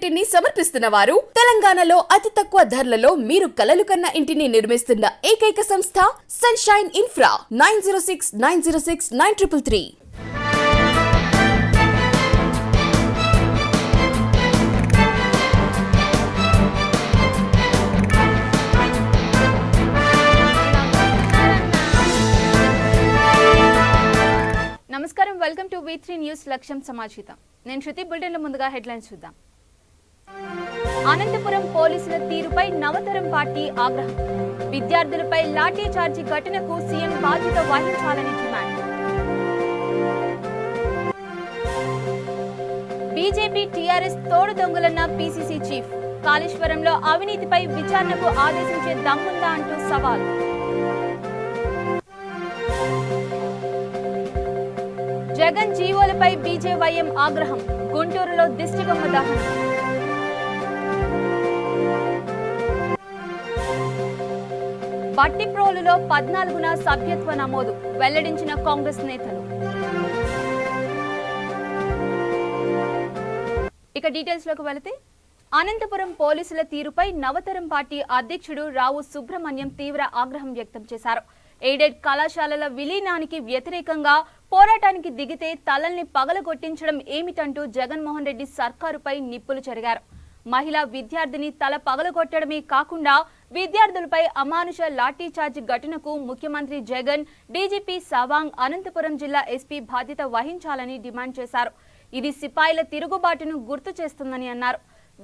ఇంటిని సమర్పిస్తున్న వారు తెలంగాణలో అతి తక్కువ ధరలలో మీరు కలలు కన్న ఇంటిని నిర్మిస్తున్న ఏకైక సంస్థ సన్షైన్ ఇన్ఫ్రా 9069069333. నమస్కారం, వెల్కమ్ టు V3 న్యూస్ లక్ష్యం సమాచితం. నేను శృతి. బులెటిన్ల ముందుగా హెడ్లైన్స్ చూద్దాం. అనంతపురం పోలీసుల తీరుపై నవతరం పార్టీ ఆగ్రహం. విద్యార్థులపై లాఠీ చార్జీ ఘటనకు సీఎం బాధ్యత వహించాలని డిమాండ్. బీజేపీ టీఆర్ఎస్ తోడు దొంగలన్న పీసీసీ చీఫ్. కాళేశ్వరంలో అవినీతిపై విచారణకు ఆదేశించే దమ్ముందా అంటూ సవాల్. జగన్ జీవోలపై బీజేవైఎం ఆగ్రహం. గుంటూరులో దిష్టిబొమ్మ దహనం. బట్టిప్రోలులో 14న సభ్యత్వ నమోదు వెల్లడించిన కాంగ్రెస్ నేతలు. ఇక డీటెయిల్స్ లోకి వెళితే, అనంతపురం పోలీసుల తీరుపై నవతరం పార్టీ అధ్యక్షుడు రావు సుబ్రహ్మణ్యం తీవ్ర ఆగ్రహం వ్యక్తం చేశారు. ఎయిడెడ్ కళాశాలల విలీనానికి వ్యతిరేకంగా పోరాటానికి దిగితే తలల్ని పగలగొట్టించడం ఏమిటంటూ జగన్మోహన్ రెడ్డి సర్కారుపై నిప్పులు చెరిగారు. మహిళా విద్యార్థిని తల పగలగొట్టడమే కాకుండా విద్యార్థులపై అమానుష లాఠీచార్జ్ ఘటనకు ముఖ్యమంత్రి జగన్, డీజీపీ సవాంగ్, అనంతపురం జిల్లా ఎస్పీ బాధ్యత వహించాలని డిమాండ్ చేశారు. ఇది సిపాయిల తిరుగుబాటును గుర్తు చేస్తుందని అన్నారు.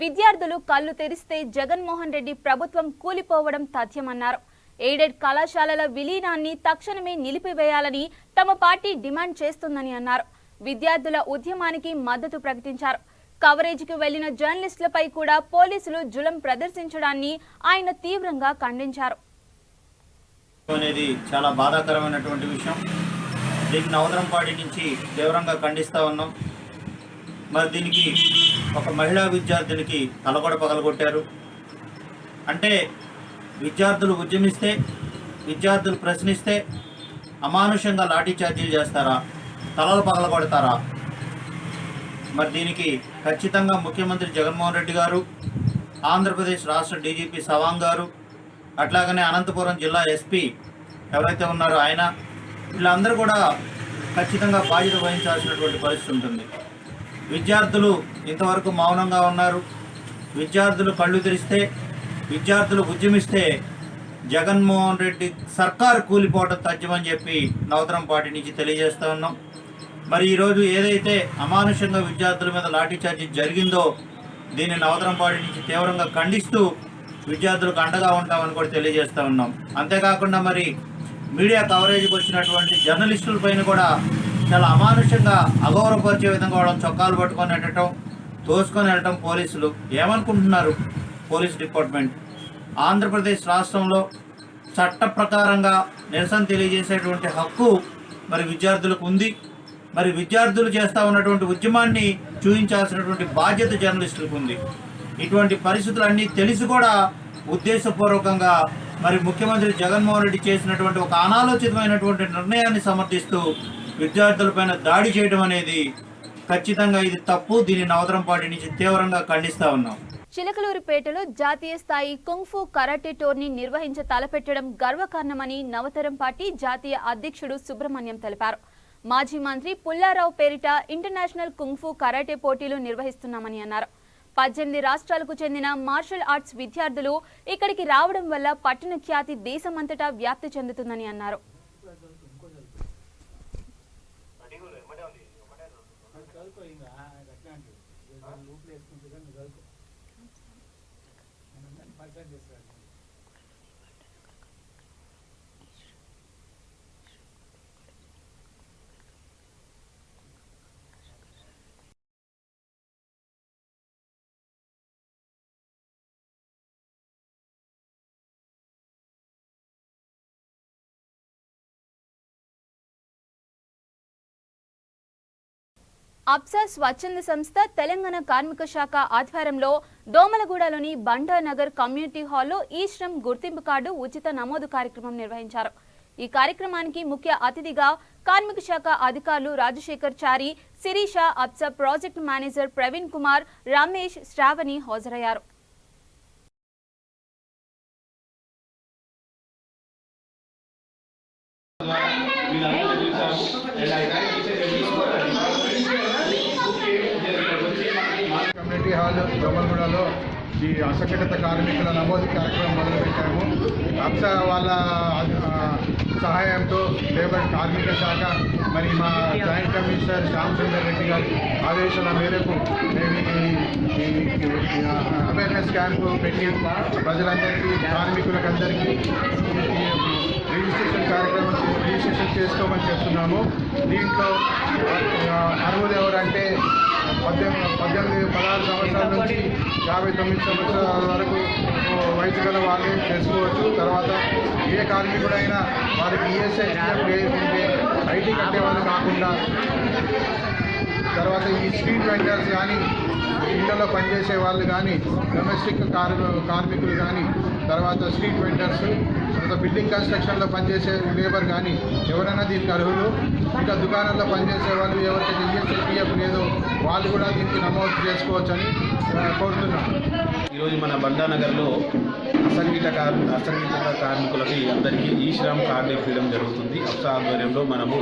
విద్యార్థులు కళ్లు తెరిస్తే జగన్మోహన్ రెడ్డి ప్రభుత్వం కూలిపోవడం తథ్యమన్నారు. ఎయిడెడ్ కళాశాలల విలీనాన్ని తక్షణమే నిలిపివేయాలని తమ పార్టీ డిమాండ్ చేస్తుందని అన్నారు. విద్యార్థుల ఉద్యమానికి మద్దతు ప్రకటించారు. కవరేజీకి వెళ్లిన జర్నలిస్టులపై కూడా పోలీసులు జులం ప్రదర్శించడాన్ని ఆయన తీవ్రంగా ఖండించారు. అనేది చాలా బాధాకరమైనటువంటి విషయం. దీన్ని నవతరం పార్టీ నుంచి తీవ్రంగా ఖండిస్తా ఉన్నాం. మరి దీనికి ఒక మహిళా విద్యార్థినికి తలగొడ పగలగొట్టారు అంటే, విద్యార్థులు ఉద్యమిస్తే, విద్యార్థులు ప్రశ్నిస్తే అమానుషంగా లాఠీ చార్జీలు చేస్తారా, తలలు పగలగొడతారా? మరి దీనికి ఖచ్చితంగా ముఖ్యమంత్రి జగన్మోహన్ రెడ్డి గారు, ఆంధ్రప్రదేశ్ రాష్ట్ర డీజీపీ సవాంగ్ గారు, అట్లాగనే అనంతపురం జిల్లా ఎస్పీ ఎవరైతే ఉన్నారో ఆయన, వీళ్ళందరూ కూడా ఖచ్చితంగా బాధ్యత వహించాల్సినటువంటి పరిస్థితి ఉంటుంది. విద్యార్థులు ఇంతవరకు మౌనంగా ఉన్నారు. విద్యార్థులు కళ్ళు తెరిస్తే, విద్యార్థులు ఉద్యమిస్తే జగన్మోహన్ రెడ్డి సర్కారు కూలిపోవడం తథ్యమని చెప్పి నవతరం పార్టీ నుంచి తెలియజేస్తూ ఉన్నాం. మరి ఈరోజు ఏదైతే అమానుషంగా విద్యార్థుల మీద లాఠీచార్జీ జరిగిందో దీన్ని నవతరం పార్టీ నుంచి తీవ్రంగా ఖండిస్తూ విద్యార్థులకు అండగా ఉంటామని కూడా తెలియజేస్తూ ఉన్నాం. అంతేకాకుండా మరి మీడియా కవరేజ్కి వచ్చినటువంటి జర్నలిస్టుల పైన కూడా చాలా అమానుషంగా అగౌరవపరిచే విధంగా వాళ్ళని చొక్కాలు పట్టుకొని వెళ్ళటం, తోసుకొని వెళ్ళటం. పోలీసులు ఏమనుకుంటున్నారు? పోలీస్ డిపార్ట్మెంట్ ఆంధ్రప్రదేశ్ రాష్ట్రంలో చట్ట ప్రకారంగా నిరసన తెలియజేసేటువంటి హక్కు మరి విద్యార్థులకు ఉంది. మరి విద్యార్థులు చేస్తూ ఉన్నటువంటి ఉద్యమాన్ని చూపించాల్సినటువంటి బాధ్యత జర్నలిస్టులకు ఉంది. ఇటువంటి పరిస్థితులన్నీ తెలిసి కూడా ఉద్దేశపూర్వకంగా మరి ముఖ్యమంత్రి జగన్మోహన్ రెడ్డి చేసినటువంటి ఒక అనాలోచితమైనటువంటి నిర్ణయాన్ని సమర్థిస్తూ విద్యార్థులపైన దాడి చేయడం అనేది ఖచ్చితంగా ఇది తప్పు. దీన్ని నవతరం పార్టీ నుంచి తీవ్రంగా ఖండిస్తూ ఉన్నాం. చిలకలూరిపేటలో జాతీయ స్థాయి కుంగ్ఫూ కరాటే టోర్నీ నిర్వహించ తలపెట్టడం గర్వకారణమని నవతరం పార్టీ జాతీయ అధ్యక్షుడు సుబ్రహ్మణ్యం తెలిపారు. మాజీ మంత్రి పుల్లారావు పేరిట ఇంటర్నేషనల్ కుంగ్ఫూ కరాటే పోటీలు నిర్వహిస్తున్నామని అన్నారు. 18 రాష్ట్రాలకు చెందిన మార్షల్ ఆర్ట్స్ విద్యార్థులు ఇక్కడికి రావడం వల్ల పట్టణ ఖ్యాతి దేశమంతటా వ్యాప్తి చెందుతుందని అన్నారు. అప్సా స్వచ్ఛంద సంస్థ తెలంగాణ కార్మిక శాఖ ఆధ్వర్యంలో దోమలగూడలోని బండానగర్ కమ్యూనిటీ హాల్లో ఈ శ్రమ్ గుర్తింపు కార్డు ఉచిత నమోదు కార్యక్రమం నిర్వహించారు. ఈ కార్యక్రమానికి ముఖ్య అతిథిగా కార్మిక శాఖ అధికారులు రాజశేఖర్ చారి, శిరీష, అప్సా, ప్రాజెక్ట్ మేనేజర్ ప్రవీణ్ కుమార్, రమేష్, శ్రావణి హాజరయ్యారు. కమ్యూనిటీ హాల్ దొమ్మలగూడలో ఈ అసంఘటిత కార్మికుల నమోదు కార్యక్రమం మొదలుపెట్టాము. అప్సా వాళ్ళ సహాయంతో లేబర్ కార్మిక శాఖ మరి మా జాయింట్ కమిషనర్ శ్యామ్ సుందర్ రెడ్డి గారి ఆదేశాల మేరకు మేము ఈ అవేర్నెస్ క్యాంపు పెట్టి ప్రజలందరికీ కార్మికులకందరికీ రిజిస్ట్రేషన్ చేసుకోమని చెప్తున్నాము. దీంట్లో అర్హులు ఎవరంటే 16 సంవత్సరాల నుంచి 59 సంవత్సరాల వరకు వయసు గల వాళ్ళే చేసుకోవచ్చు. తర్వాత ఏ కార్మికుడైనా వారికి ఈఎస్ఐ ఉంటే ఐటీ కట్టేవాళ్ళు కాకుండా, తర్వాత ఈ స్ట్రీట్ వెండర్స్ కానీ, ఇళ్లలో పనిచేసే వాళ్ళు కానీ, డొమెస్టిక్ కార్మికులు కానీ, తర్వాత స్ట్రీట్ వెండర్స్, తర్వాత బిల్డింగ్ కన్స్ట్రక్షన్లో పనిచేసే లేబర్ కానీ ఎవరైనా దీనికి అర్హులు. ఇంకా దుకాణాల్లో పనిచేసే వాళ్ళు ఎవరికైతే ఈఎస్ఐపిఎఫ్ లేదో వాళ్ళు కూడా దీనికి నమోదు చేసుకోవచ్చని కోరుతున్నాం. ఈరోజు మన బండానగర్లో అసంఘటిత కార్మికులకి అందరికీ ఈ శ్రమ్ కార్డు ఇవ్వడం జరుగుతుంది. అప్సా ఆధ్వర్యంలో మనము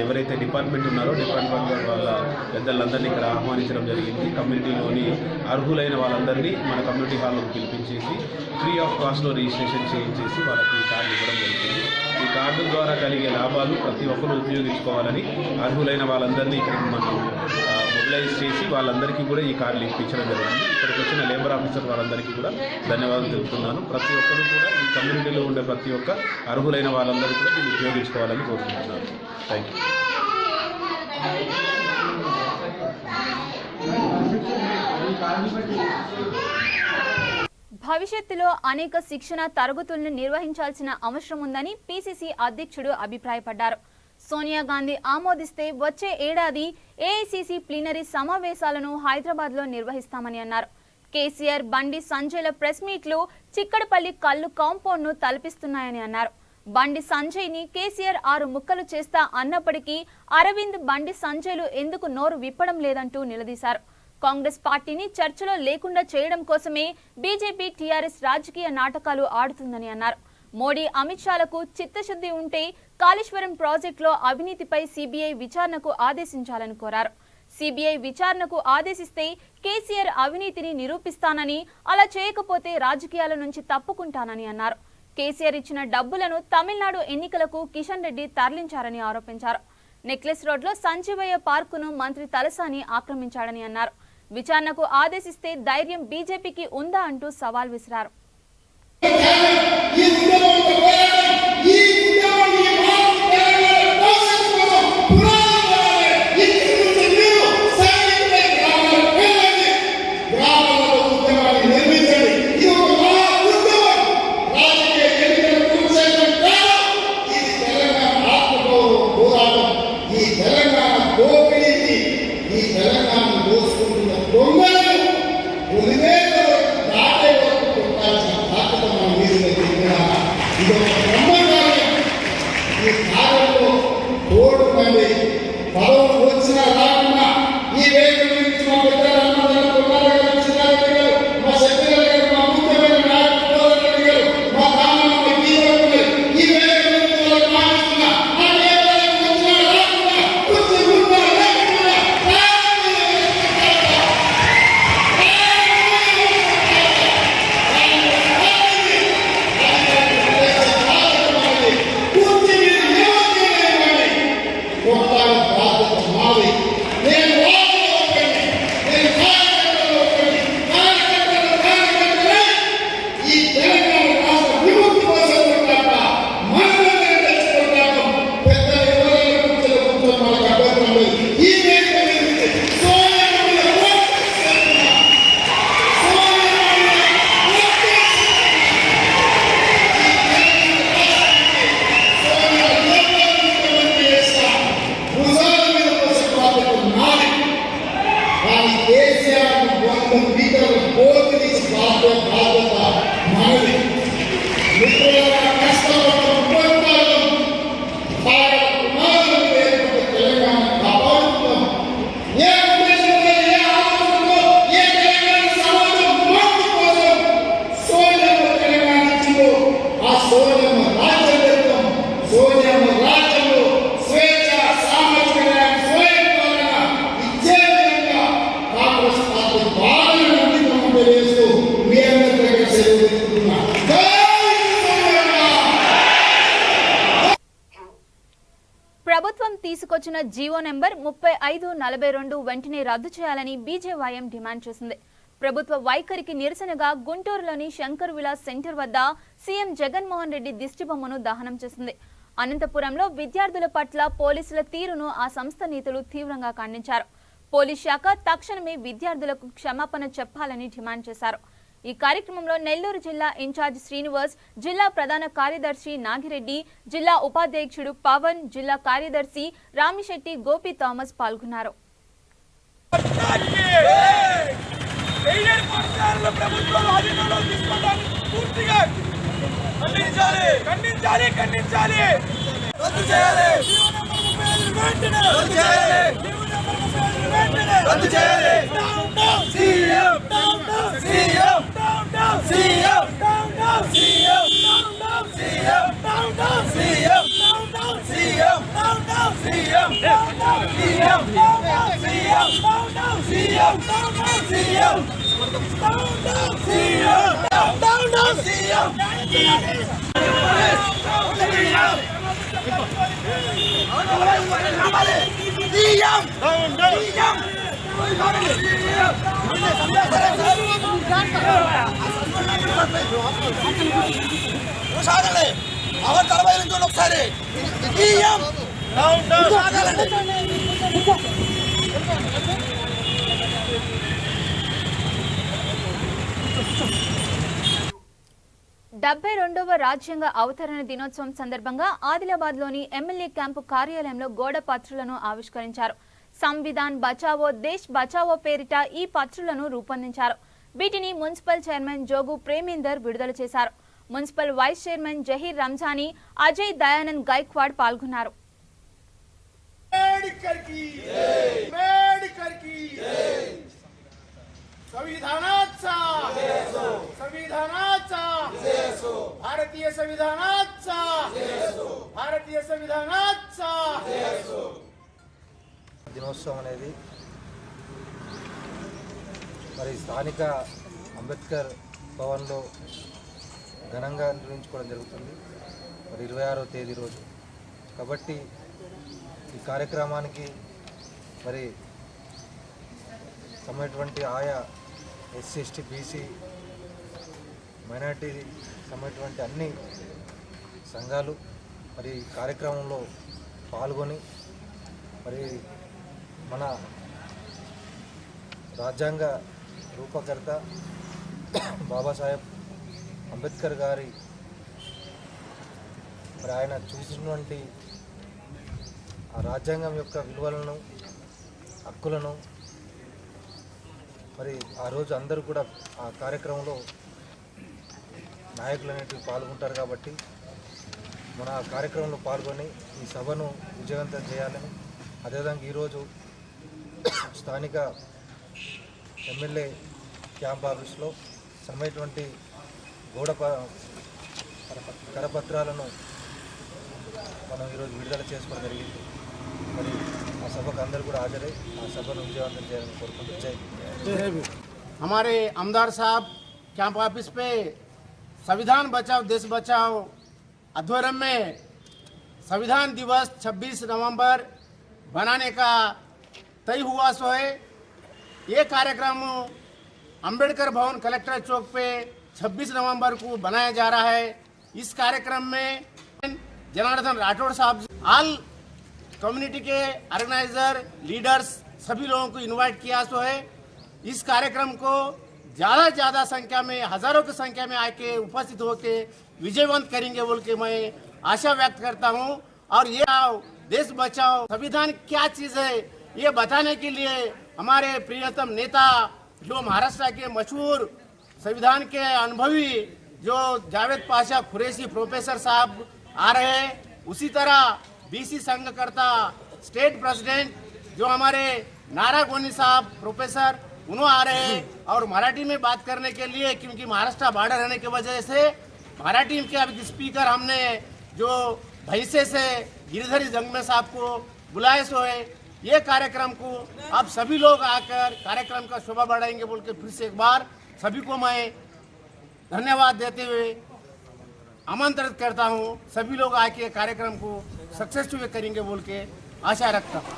ఎవరైతే డిపార్ట్మెంట్ ఉన్నారో డిపార్ట్మెంట్ వాళ్ళ పెద్దలందరినీ ఇక్కడ ఆహ్వానించడం జరిగింది. కమ్యూనిటీలోని అర్హులైన వాళ్ళందరినీ మన కమ్యూనిటీ హాల్లో పిలిపించేసి ఫ్రీ ఆఫ్ కాస్ట్లో రిజిస్ట్రేషన్ చేయించేసి వాళ్ళకి ఈ కార్డు ఇవ్వడం జరుగుతుంది. ఈ కార్డు ద్వారా కలిగే లాభాలు ప్రతి ఒక్కరూ ఉపయోగించుకోవాలని అర్హులైన వాళ్ళందరినీ ఇక్కడ మనం మొబిలైజ్ చేసి వాళ్ళందరికీ కూడా ఈ కార్డులు ఇప్పించడం జరిగింది. ఇక్కడికి వచ్చిన లేబర్ ఆఫీసర్ వాళ్ళందరికీ కూడా ధన్యవాదాలు తెలుపుతున్నాను. ప్రతి ఒక్కరూ కూడా ఈ కమ్యూనిటీలో ఉండే ప్రతి ఒక్క అర్హులైన వాళ్ళందరూ కూడా దీన్ని ఉపయోగించుకోవాలని కోరుకుంటున్నాను. Thank you. భవిష్యత్తులో అనేక శిక్షణ తరగతులను నిర్వహించాల్సిన అవసరం ఉందని పిసిసి అధ్యక్షుడు అభిప్రాయపడ్డారు. సోనియా గాంధీ ఆమోదిస్తే వచ్చే ఏడాది ఏఐసిసి ప్లీనరీ సమావేశాలను హైదరాబాద్లో నిర్వహిస్తామని అన్నారు. కేసీఆర్, బండి సంజయ్ల ప్రెస్ మీట్లు చిక్కడపల్లి కల్లు కాంపౌండ్ను తలపిస్తున్నాయని అన్నారు. బండి సంజయ్ని కేసీఆర్ 6 ముక్కలు చేస్తా అన్నప్పటికీ అరవింద్, బండి సంజయ్లు ఎందుకు నోరు విప్పడం లేదంటూ నిలదీశారు. కాంగ్రెస్ పార్టీని చర్చలో లేకుండా చేయడం కోసమే బీజేపీ, టీఆర్ఎస్ రాజకీయ నాటకాలు ఆడుతుందని అన్నారు. మోడీ, అమిత్ షాలకు చిత్తశుద్ధి ఉంటే కాళేశ్వరం ప్రాజెక్టులో అవినీతిపై సిబిఐ విచారణకు ఆదేశించాలని కోరారు. సిబిఐ విచారణకు ఆదేశిస్తే కేసీఆర్ అవినీతిని నిరూపిస్తానని, అలా చేయకపోతే రాజకీయాల నుంచి తప్పుకుంటానని అన్నారు. కేసీఆర్ ఇచ్చిన డబ్బులను తమిళనాడు ఎన్నికలకు కిషన్ రెడ్డి తరలించారని ఆరోపించారు. నెక్లెస్ రోడ్లో సంజీవయ్య పార్కును మంత్రి తలసాని ఆక్రమించాడని అన్నారు. విచారణకు ఆదేశిస్తే ధైర్యం బీజేపీకి ఉందా అంటూ సవాల్ విసిరారు. దాటే వరకు కొట్టాల్సిన బాధ్యత మన మీద వచ్చిన జీవో నెంబర్ 3542 వెంటనే రద్దు చేయాలని బీజేవైఎం డిమాండ్ చేసింది. ప్రభుత్వ వైఖరికి నిరసనగా గుంటూరులోని శంకర్ విలాస్ సెంటర్ వద్ద సీఎం జగన్మోహన్ రెడ్డి దిష్టిబొమ్మను దహనం చేసింది. అనంతపురంలో విద్యార్థుల పట్ల పోలీసుల తీరును ఆ సంస్థ నేతలు తీవ్రంగా ఖండించారు. పోలీస్ శాఖ తక్షణమే విద్యార్థులకు క్షమాపణ చెప్పాలని డిమాండ్ చేశారు. ఈ కార్యక్రమంలో నెల్లూరు జిల్లా ఇన్ఛార్జ్ శ్రీనివాస్, జిల్లా ప్రధాన కార్యదర్శి నాగిరెడ్డి, జిల్లా ఉపాధ్యక్షుడు పవన్, జిల్లా కార్యదర్శి రామిశెట్టి గోపి థామస్ పాల్గొన్నారు. డెబ్బై 72వ రాజ్యాంగ అవతరణ దినోత్సవం సందర్భంగా ఆదిలాబాద్లోని ఎమ్మెల్యే క్యాంపు కార్యాలయంలో గోడ పత్రులను ఆవిష్కరించారు. సంవిధాన్ బచావో దేశ్ బచావో పేరిట ఈ పత్రులను రూపొందించారు. వీటిని మున్సిపల్ చైర్మన్ జోగు ప్రేమేందర్ విడుదల చేశారు. Municipal vice chairman Zaheer Ranjani, Ajay Dayanand Gaikwad పాల్గొన్నారు. దినోత్సవం అనేది మరి స్థానిక అంబేద్కర్ భవన్లో ఘనంగా నిర్వహించుకోవడం జరుగుతుంది. మరి 26వ తేదీ రోజు కాబట్టి ఈ కార్యక్రమానికి మరి సమయటువంటి ఆయా ఎస్సీ ఎస్టీ బీసీ మైనార్టీ సమయటువంటి అన్ని సంఘాలు మరి కార్యక్రమంలో పాల్గొని మరి మన రాజ్యాంగ రూపకర్త బాబాసాహెబ్ అంబేద్కర్ గారి మరి ఆయన చూసినటువంటి ఆ రాజ్యాంగం యొక్క విలువలను, హక్కులను మరి ఆ రోజు అందరూ కూడా ఆ కార్యక్రమంలో నాయకులు అనేటివి పాల్గొంటారు. కాబట్టి మన ఆ కార్యక్రమంలో పాల్గొని ఈ సభను విజయవంతం చేయాలని, అదేవిధంగా ఈరోజు స్థానిక ఎమ్మెల్యే క్యాంప్ ఆఫీస్లో సమయటువంటి గోడ కరపత్రాలను మనం ఈరోజు విడుదల చేసుకోవడం జరిగింది. మరి ఆ సభకు అందరూ కూడా హాజరై ఆ సభను విజయవంతం చేయాలని కోరుకుంటున్నాం. हमारे आमदार साहब कैंप ऑफिस पे संविधान बचाओ देश बचाओ आध्वर्य में संविधान दिवस 26 नवंबर बनाने का तय हुआ सो है। ये कार्यक्रम अंबेडकर भवन कलेक्टर चौक पे 26 नवंबर को बनाया जा रहा है। इस कार्यक्रम में जनार्दन राठौड़ साहब, ऑल कम्युनिटी के ऑर्गेनाइजर, लीडर्स सभी लोगों को इनवाइट किया सो है। इस कार्यक्रम को ज़्यादा संख्या में, हजारों की संख्या में आके उपस्थित होकर विजयवंत करेंगे बोल के मैं आशा व्यक्त करता हूँ। और ये देश बचाओ संविधान क्या चीज़ है ये बताने के लिए हमारे प्रियतम नेता जो महाराष्ट्र के मशहूर संविधान के अनुभवी जो जावेद पाशा कुरैशी प्रोफेसर साहब आ रहे हैं। उसी तरह बीसी संघकर्ता स्टेट प्रेसिडेंट जो हमारे नारा गोनी साहब प्रोफेसर उन्होंने आ रहे हैं। और मराठी में बात करने के लिए, क्योंकि महाराष्ट्र बॉर्डर रहने की वजह से मराठी के अभी स्पीकर हमने जो भैंसे से गिरिधरी जंगमे साहब को बुलाए सो है। ये कार्यक्रम को आप सभी लोग आकर कार्यक्रम का शोभा बढ़ाएंगे बोल के फिर से एक बार सभी को मैं धन्यवाद देते हुए आमंत्रित करता हूँ। सभी लोग आके कार्यक्रम को सक्सेसफुल करेंगे बोल के आशा रखता हूँ।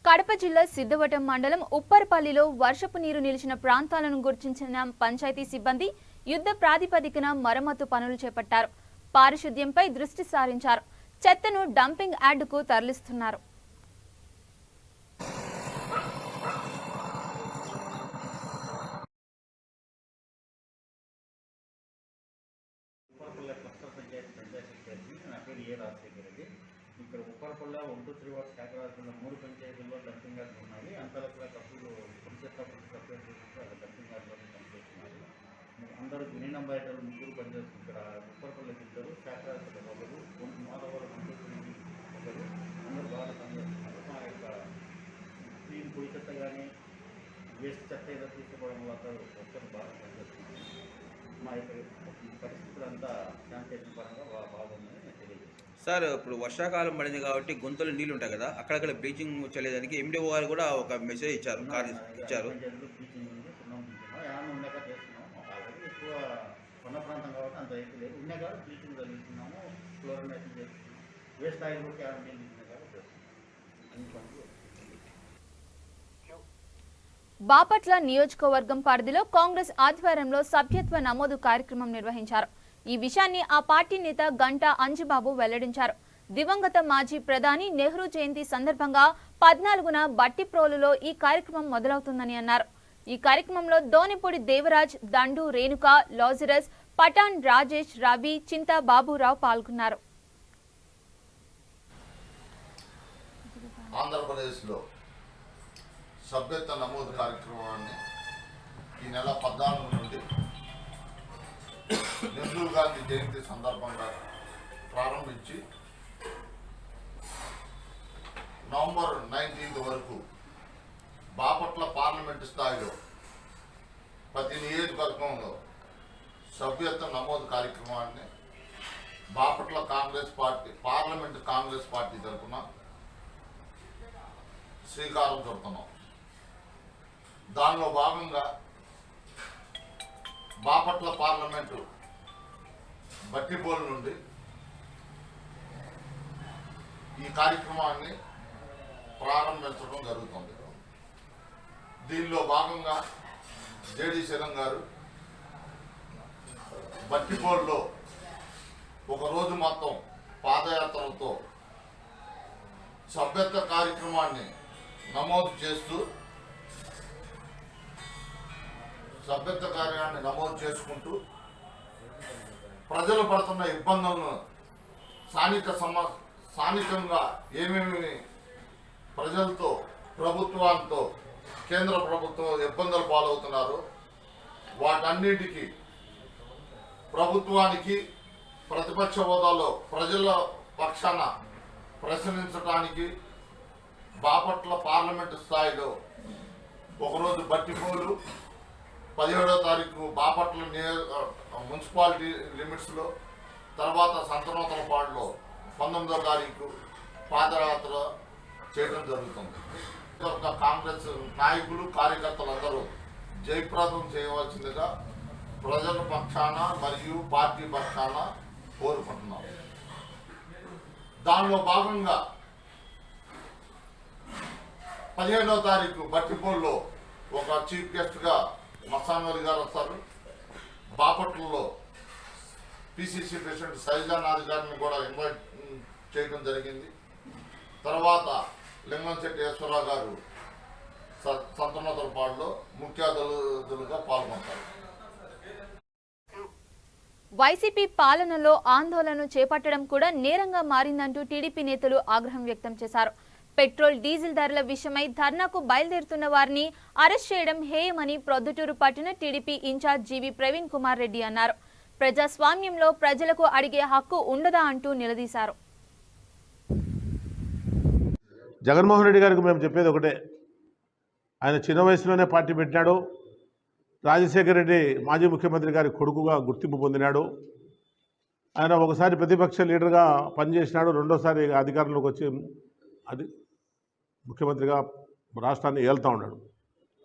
కడప జిల్లా సిద్ధవటం మండలం ఉప్పర్పల్లిలో వర్షపు నీరు నిలిచిన ప్రాంతాలను గుర్తించిన పంచాయతీ సిబ్బంది యుద్ధ ప్రాతిపదికన మరమ్మతు పనులు చేపట్టారు. పారిశుద్ధ్యంపై దృష్టి సారించారు. చెత్తను డంపింగ్ యార్డుకు తరలిస్తున్నారు. ఇక్కడ ఉప్పరపల్ల 1, 2, 3 వార్డు శాఖరాజుల 3 పంచాయతీల్లో డంపింగ్ యార్డులు ఉన్నాయి. అంతలోపల కప్పులు సపరేట్ డంపింగ్ యార్డులో పనిచేస్తున్నారు. అందరూ మినిమం బయటలు 3 పనిచేస్తున్నారు. ఇక్కడ ఉప్పరపల్లకి 2, శాఖరాజుల 1, మాధవరం 1, 2 ఒకరు అందరూ బాగా పనిచేస్తున్నారు. మా యొక్క క్లీన్ పొడి చెత్త కానీ వేస్ట్ చెత్త ఏదో తీసుకోవడం వల్ల ఒక్కరు బాగా పనిచేస్తున్నారు. మా యొక్క పరిస్థితులంతా శానిటేషన్ పరంగా బాగుందని నేను తెలియజేస్తాను. సార్, ఇప్పుడు వర్షాకాలం పడింది కాబట్టి గుంతలు నీళ్ళు ఉంటాయి కదా, అక్కడక్కడ బ్లీచింగ్ చల్లేదానికి ఎండిఓ గారు కూడా ఒక మెసేజ్ ఇచ్చారు, కార్డు ఇచ్చారు. ఎక్కువ కొండ ప్రాంతం కాబట్టి అంత అయితే లేదు. ఉన్న కాబట్టి బ్లీచింగ్ చల్లుతున్నాము, క్లోరినేషన్ చేస్తున్నాము, వేస్ట్ ఆయిల్ కూడా క్యారంటీన్ కాబట్టి చేస్తున్నాము. బాపట్ల నియోజకవర్గం పరిధిలో కాంగ్రెస్ ఆధ్వర్యంలో సభ్యత్వ నమోదు కార్యక్రమం నిర్వహించారు. ఈ విషయాన్ని ఆ పార్టీ నేత గంటా అంజిబాబు వెల్లడించారు. దివంగత మాజీ ప్రధాని నెహ్రూ జయంతి సందర్భంగా 14న బట్టిప్రోలులో ఈ కార్యక్రమం మొదలవుతుందని అన్నారు. ఈ కార్యక్రమంలో దోనిపూడి దేవరాజ్, దండు రేణుక, లాజరస్, పఠాన్ రాజేష్, రవి, చింతా బాబురావు పాల్గొన్నారు. ఆంధ్రప్రదేశ్లో సభ్యత్వ నమోదు కార్యక్రమాన్ని ఈ నెల 14 నుండి నెహ్రూ గాంధీ జయంతి సందర్భంగా ప్రారంభించి నవంబర్ 19 వరకు బాపట్ల పార్లమెంటు స్థాయిలో ప్రతి నియోజకవర్గంలో సభ్యత్వ నమోదు కార్యక్రమాన్ని Bapatla Congress party parliament Congress party తరఫున శ్రీకారం చుడుతున్నాం. దానిలో భాగంగా బాపట్ల పార్లమెంటు బట్టిపోలు నుండి ఈ కార్యక్రమాన్ని ప్రారంభించడం జరుగుతుంది. దీనిలో భాగంగా జేడి శరం గారు బట్టిపోలులో ఒకరోజు మొత్తం పాదయాత్రలతో సభ్యత్వ కార్యక్రమాన్ని నమోదు చేస్తూ సభ్యత్వ కార్యాన్ని నమోదు చేసుకుంటూ ప్రజలు పడుతున్న ఇబ్బందులను స్థానికంగా ఏమేమి ప్రజలతో ప్రభుత్వాలతో కేంద్ర ప్రభుత్వం ఇబ్బందులు పాలవుతున్నారో వాటన్నిటికీ ప్రభుత్వానికి ప్రతిపక్ష హోదాలో ప్రజల పక్షాన ప్రశ్నించడానికి బాపట్ల పార్లమెంటు స్థాయిలో ఒకరోజు బట్టిపోలు, 17వ తారీఖు బాపట్ల మున్సిపాలిటీ లిమిట్స్లో, తర్వాత సంతనూతలపాడులో 19వ తారీఖు పాదయాత్ర చేయడం జరుగుతుంది. కాంగ్రెస్ నాయకులు కార్యకర్తలందరూ జయప్రదం చేయవలసిందిగా ప్రజల పక్షాన మరియు పార్టీ పక్షాన కోరుకుంటున్నాం. దానిలో భాగంగా 15వ తారీఖు బట్టిపోల్లో ఒక చీఫ్ గెస్ట్గా మస్తానవలి గారు వస్తారు. బాపట్లలో పిసిసి ప్రెసిడెంట్ సైజానాథ్ గారిని కూడా ఇన్వైట్ చేయడం జరిగింది. తర్వాత లింగంశెట్టి ఈశ్వరరావు గారు సంతనూతలపాడులో ముఖ్య అతిథులుగా పాల్గొంటారు. వైసీపీ పాలనలో ఆందోళన చేపట్టడం కూడా నేరంగా మారిందంటూ టీడీపీ నేతలు ఆగ్రహం వ్యక్తం చేశారు. పెట్రోల్, డీజిల్ ధరల విషయమై ధర్నాకు బయలుదేరుతున్న వారిని అరెస్ట్ చేయడం హేయమని ప్రొద్దుటూరు పట్టణ టీడీపీ ఇన్ఛార్జ్ జీవి ప్రవీణ్ కుమార్ రెడ్డి అన్నారు. ప్రజాస్వామ్యంలో ప్రజలకు అడిగే హక్కు ఉండదా అంటూ నిలదీశారు. జగన్మోహన్ రెడ్డి గారికి మేము చెప్పేది ఒకటే, ఆయన చిన్న వయసులోనే పార్టీ పెట్టినాడు. రాజశేఖర రెడ్డి మాజీ ముఖ్యమంత్రి గారి కొడుకుగా గుర్తింపు పొందినాడు. ఆయన ఒకసారి ప్రతిపక్ష లీడర్గా పనిచేసినాడు, రెండోసారి అధికారంలోకి వచ్చి ముఖ్యమంత్రిగా రాష్ట్రాన్ని ఏళ్తూ ఉన్నాడు.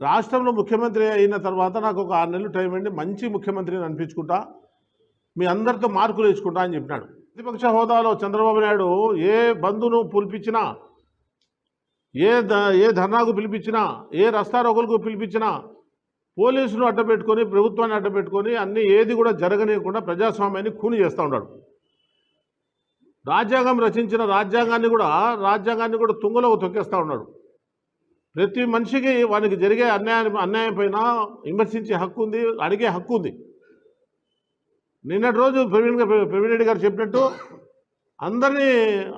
రాష్ట్రంలో ముఖ్యమంత్రి అయిన తర్వాత నాకు ఒక 6 నెలలు టైం అండి, మంచి ముఖ్యమంత్రిని అనిపించుకుంటా, మీ అందరితో మార్కులు వేసుకుంటా అని చెప్పినాడు. ప్రతిపక్ష హోదాలో చంద్రబాబు నాయుడు ఏ బంధును పిలిపించినా, ఏ ధర్నాకు పిలిపించినా, ఏ రస్తారోకులకు పిలిపించినా పోలీసులు అడ్డపెట్టుకొని, ప్రభుత్వాన్ని అడ్డపెట్టుకొని అన్నీ ఏది కూడా జరగనీయకుండా ప్రజాస్వామ్యాన్ని ఖూని చేస్తూ ఉన్నాడు. రాజ్యాంగం రచించిన రాజ్యాంగాన్ని కూడా తుంగలో తొక్కేస్తూ ఉన్నాడు. ప్రతి మనిషికి వానికి జరిగే అన్యాయం పైన విమర్శించే హక్కు ఉంది, అడిగే హక్కు ఉంది. నిన్నటి రోజు ప్రవీణ్ రెడ్డి గారు చెప్పినట్టు అందరినీ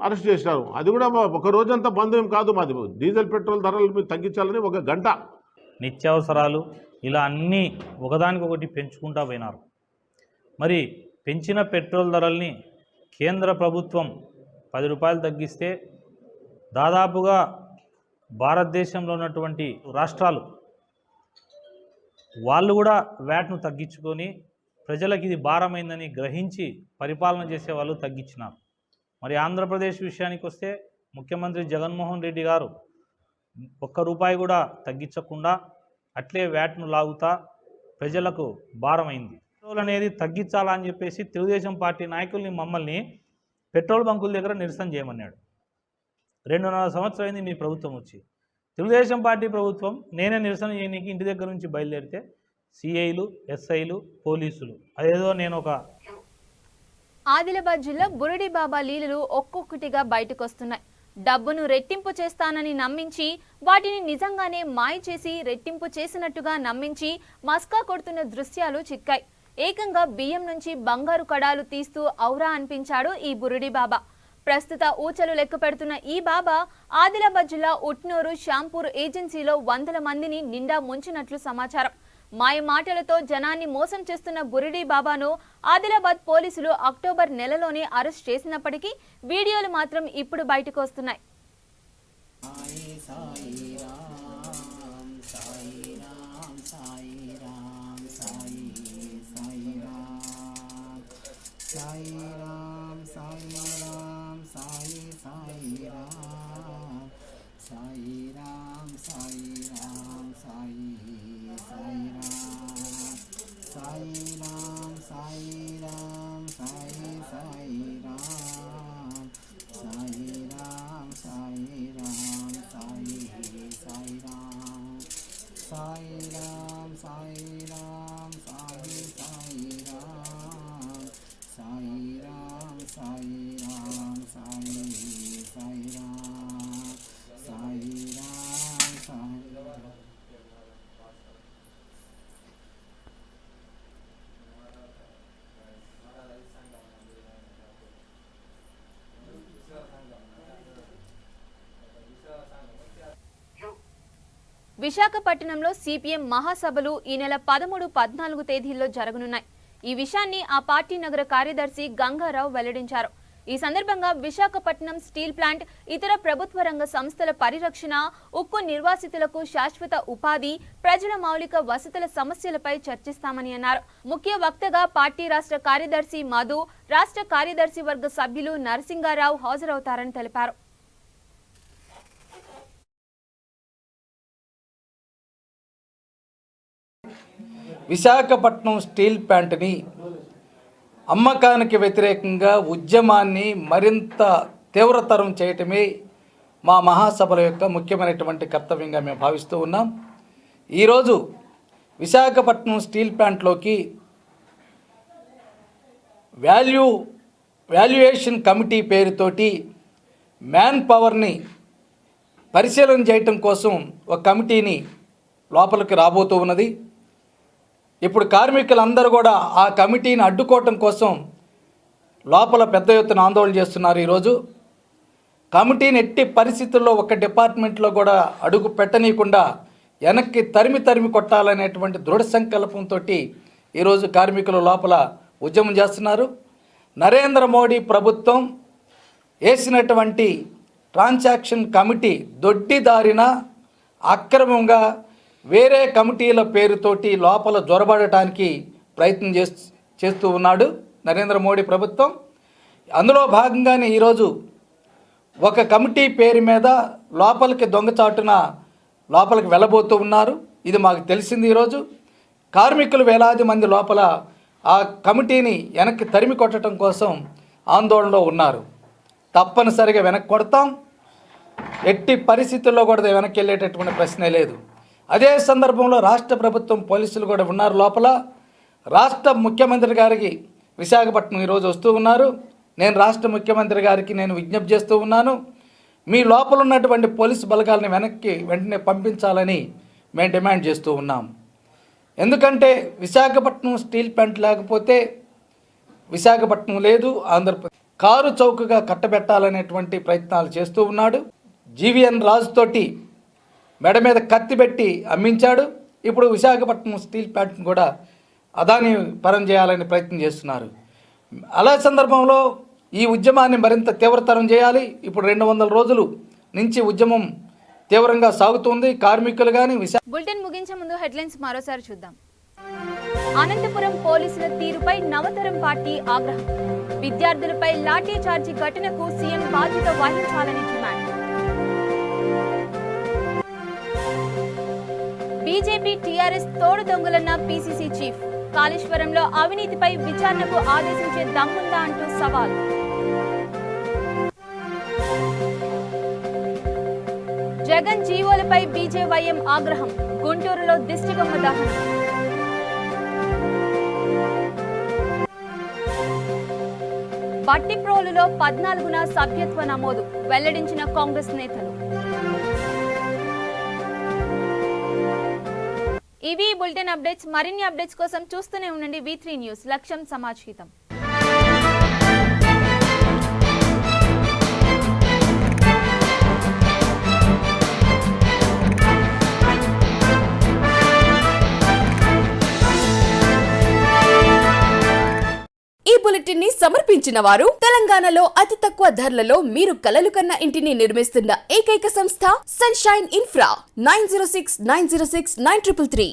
అరెస్ట్ చేశారు. అది కూడా ఒక రోజంతా బంద్ ఏం కాదు, మాది డీజిల్ పెట్రోల్ ధరలు మీరు తగ్గించాలని 1 గంట. నిత్యావసరాలు ఇలా అన్నీ ఒకదానికొకటి పెంచుకుంటూ పోయినారు. మరి పెంచిన పెట్రోల్ ధరల్ని కేంద్ర ప్రభుత్వం 10 రూపాయలు తగ్గిస్తే దాదాపుగా భారతదేశంలో ఉన్నటువంటి రాష్ట్రాలు వాళ్ళు కూడా వ్యాట్ను తగ్గించుకొని ప్రజలకు ఇది భారమైందని గ్రహించి పరిపాలన చేసే వాళ్ళు తగ్గించినారు. మరి ఆంధ్రప్రదేశ్ విషయానికి వస్తే ముఖ్యమంత్రి జగన్మోహన్ రెడ్డి గారు 1 రూపాయి కూడా తగ్గించకుండా అట్లే వ్యాట్ను లాగుతా ప్రజలకు భారమైంది. పెట్రోల్ అనేది తగ్గించాలని చెప్పేసి తెలుగుదేశం పార్టీ నాయకుల్ని మమ్మల్ని పెట్రోల్ బంకుల దగ్గర నిరసన చేయమన్నాడు. 2.5 సంవత్సరం అయింది మీ ప్రభుత్వం వచ్చి. తెలుగుదేశం పార్టీ ప్రభుత్వం నేనే నిరసన చేయడానికి ఇంటి దగ్గర నుంచి బయలుదేరితే సిఐలు, ఎస్ఐలు, పోలీసులు అదేదో నేను ఒక ఆదిలాబాద్ జిల్లా బురడి బాబా లీలలు ఒక్కొక్కటిగా బయటకొస్తున్నాయి. డబ్బును రెట్టింపు చేస్తానని నమ్మించి వాటిని నిజంగానే మాయ చేసి రెట్టింపు చేసినట్టుగా నమ్మించి మస్కా కొడుతున్న దృశ్యాలు చిక్కాయి. ఏకంగా బియ్యం నుంచి బంగారు కడాలు తీస్తూ ఔరా అనిపించాడు ఈ బురడి బాబా. ప్రస్తుత ఊచలు లెక్క పెడుతున్న ఈ బాబా ఆదిలాబాద్ జిల్లా ఉట్నూరు షాంపూర్ ఏజెన్సీలో 100 మందిని నిండా ముంచినట్లు సమాచారం. మాయ మాటలతో జనాన్ని మోసం చేస్తున్న బురిడి బాబాను ఆదిలాబాద్ పోలీసులు అక్టోబర్ నెలలోనే అరెస్ట్ చేసినప్పటికీ వీడియోలు మాత్రం ఇప్పుడు బయటకు వస్తున్నాయి. విశాఖపట్నంలో సిపిఎం మహాసభలు ఈ నెల 13, 14 తేదీల్లో జరగనున్నాయి. ఈ విషయాన్ని ఆ పార్టీ నగర కార్యదర్శి గంగారావు వెల్లడించారు. ఈ సందర్భంగా విశాఖపట్నం స్టీల్ ప్లాంట్, ఇతర ప్రభుత్వ రంగ సంస్థల పరిరక్షణ, ఉక్కు నిర్వాసితులకు శాశ్వత ఉపాధి, ప్రజల మౌలిక వసతుల సమస్యలపై చర్చిస్తామని అన్నారు. ముఖ్య వక్తగా పార్టీ రాష్ట్ర కార్యదర్శి మధు, రాష్ట్ర కార్యదర్శి వర్గ సభ్యులు నరసింగారావు హాజరవుతారని తెలిపారు. విశాఖపట్నం స్టీల్ ప్లాంట్ని అమ్మకానికి వ్యతిరేకంగా ఉద్యమాన్ని మరింత తీవ్రతరం చేయటమే మా మహాసభల యొక్క ముఖ్యమైనటువంటి కర్తవ్యంగా మేము భావిస్తూ ఉన్నాం. ఈరోజు విశాఖపట్నం స్టీల్ ప్లాంట్లోకి వాల్యుయేషన్ కమిటీ పేరుతోటి మ్యాన్ పవర్ని పరిశీలన చేయటం కోసం ఒక కమిటీని లోపలికి రాబోతూ ఉన్నది. ఇప్పుడు కార్మికులందరూ కూడా ఆ కమిటీని అడ్డుకోవటం కోసం లోపల పెద్ద ఎత్తున ఆందోళన చేస్తున్నారు. ఈరోజు కమిటీని ఎట్టి పరిస్థితుల్లో ఒక డిపార్ట్మెంట్లో కూడా అడుగు పెట్టనీయకుండా వెనక్కి తరిమి కొట్టాలనేటువంటి దృఢ సంకల్పంతో ఈరోజు కార్మికులు లోపల ఉద్యమం చేస్తున్నారు. నరేంద్ర మోడీ ప్రభుత్వం వేసినటువంటి ట్రాన్సాక్షన్ కమిటీ దొడ్డిదారిన అక్రమంగా వేరే కమిటీల పేరుతోటి లోపల జొరబడటానికి ప్రయత్నం చేస్తూ ఉన్నాడు నరేంద్ర మోడీ ప్రభుత్వం. అందులో భాగంగానే ఈరోజు ఒక కమిటీ పేరు మీద లోపలికి దొంగచాటున లోపలికి వెళ్ళబోతూ ఉన్నారు. ఇది మాకు తెలిసింది. ఈరోజు కార్మికులు వేలాది మంది లోపల ఆ కమిటీని వెనక్కి తరిమి కొట్టడం కోసం ఆందోళనలో ఉన్నారు. తప్పనిసరిగా వెనక్కి కొడతాం. ఎట్టి పరిస్థితుల్లో కూడా వెనక్కి వెళ్ళేటటువంటి ప్రశ్నే లేదు. అదే సందర్భంలో రాష్ట్ర ప్రభుత్వం పోలీసులు కూడా ఉన్నారు లోపల. రాష్ట్ర ముఖ్యమంత్రి గారికి విశాఖపట్నం ఈరోజు వస్తూ ఉన్నారు. నేను రాష్ట్ర ముఖ్యమంత్రి గారికి నేను విజ్ఞప్తి చేస్తూ ఉన్నాను, మీ లోపల ఉన్నటువంటి పోలీసు బలగాలని వెంటనే పంపించాలని మేము డిమాండ్ చేస్తూ ఉన్నాం. ఎందుకంటే విశాఖపట్నం స్టీల్ ప్లాంట్ లేకపోతే విశాఖపట్నం లేదు, ఆంధ్రప్రదేశ్ కారు చౌకగా కట్టబెట్టాలనేటువంటి ప్రయత్నాలు చేస్తూ ఉన్నాడు. జీవీఎన్ రాజుతోటి మెడ మీద కత్తి పెట్టి అమ్మించాడు. ఇప్పుడు విశాఖపట్నం స్టీల్ ప్లాంట్ని కూడా అదాని పరం చేయాలని ప్రయత్నం చేస్తున్నారు. అలా సందర్భంలో ఈ ఉద్యమాన్ని మరింత తీవ్రతరం చేయాలి. ఇప్పుడు 200 రోజులు నుంచి ఉద్యమం తీవ్రంగా సాగుతుంది. కార్మికులు కానీ బులెటిన్ ముగించే ముందు హెడ్లైన్స్ మరోసారి చూద్దాం. అనంతపురం పోలీసుల తీరుపై నవతరం పార్టీ ఆగ్రహం. విద్యార్థులపై లాఠీ చార్జీ ఘటనకు సీఎం బాధ్యత వహించాలని డిమాండ్. బీజేపీ టీఆర్ఎస్ తోడు దొంగలన్న పీసీసీ చీఫ్. కాళేశ్వరంలో అవినీతిపై విచారణకు ఆదేశించే దమ్ముందా అంటూ సవాల్. జగన్ జీవోలపై బీజేవైఎం ఆగ్రహం. గుంటూరులో దిష్టిబొమ్మ దహనం. బట్టిప్రోలులో 14న సభ్యత్వ నమోదు వెల్లడించిన కాంగ్రెస్ నేతలు. ఇవి బులెటిన్ అప్డేట్స్. మరిన్ని అప్డేట్స్ కోసం చూస్తూనే ఉండండి V3 న్యూస్. లక్ష్యం సమాజహితం. ఈ బులెటిన్ ని సమర్పించిన వారు తెలంగాణలో అతి తక్కువ ధరలలో మీరు కలలు కన్న ఇంటిని నిర్మిస్తున్న ఏకైక సంస్థ సన్షైన్ ఇన్ఫ్రా 9069069333.